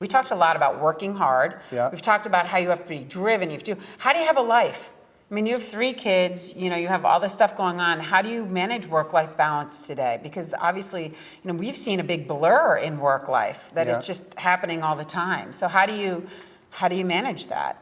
We talked a lot about working hard. Yeah. We've talked about how you have to be driven. How do you have a life? I mean, you have 3 kids, you have all this stuff going on. How do you manage work-life balance today? Because obviously, we've seen a big blur in work life, that Yeah. it's just happening all the time. So how do you manage that?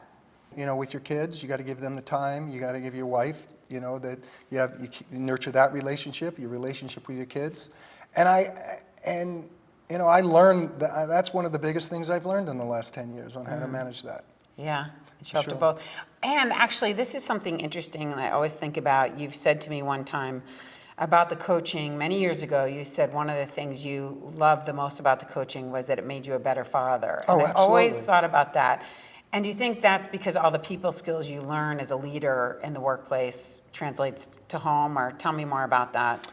With your kids, you got to give them the time. You got to give your wife, that you nurture that relationship, your relationship with your kids. And I learned that's one of the biggest things I've learned in the last 10 years on how to manage that. Yeah, and show up to Sure. both. And actually, this is something interesting that I always think about. You've said to me one time about the coaching, many years ago, you said one of the things you loved the most about the coaching was that it made you a better father. Oh, And I always absolutely. thought about that. And do you think that's because all the people skills you learn as a leader in the workplace translates to home, or tell me more about that?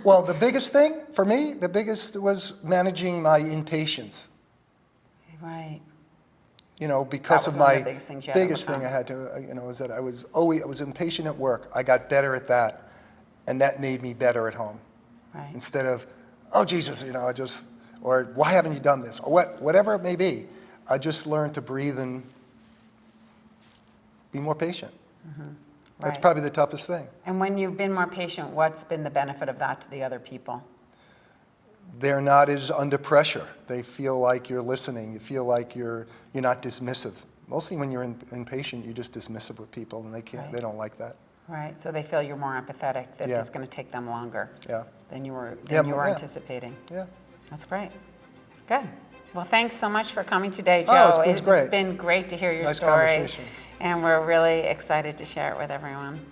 Well, the biggest thing for me, was managing my impatience. Right. Because That of was one of my the biggest things you had to biggest thing I overcome. had to, is that I was impatient at work. I got better at that, and that made me better at home. Right. Instead of, oh Jesus, or why haven't you done this, or whatever it may be, I just learned to breathe and be more patient. That's Right. probably the toughest thing. And when you've been more patient, what's been the benefit of that to the other people? They're not as under pressure. They feel like you're listening. You feel like you're not dismissive. Mostly when you're impatient, you're just dismissive with people, and they Right. don't like that. Right, so they feel you're more empathetic, that Yeah. it's going to take them longer Yeah. than you were Yeah, you were yeah. anticipating. Yeah. That's great. Good. Well, thanks so much for coming today, Oh, Joe. it was great. It's been great to hear your Nice story. conversation. And we're really excited to share it with everyone.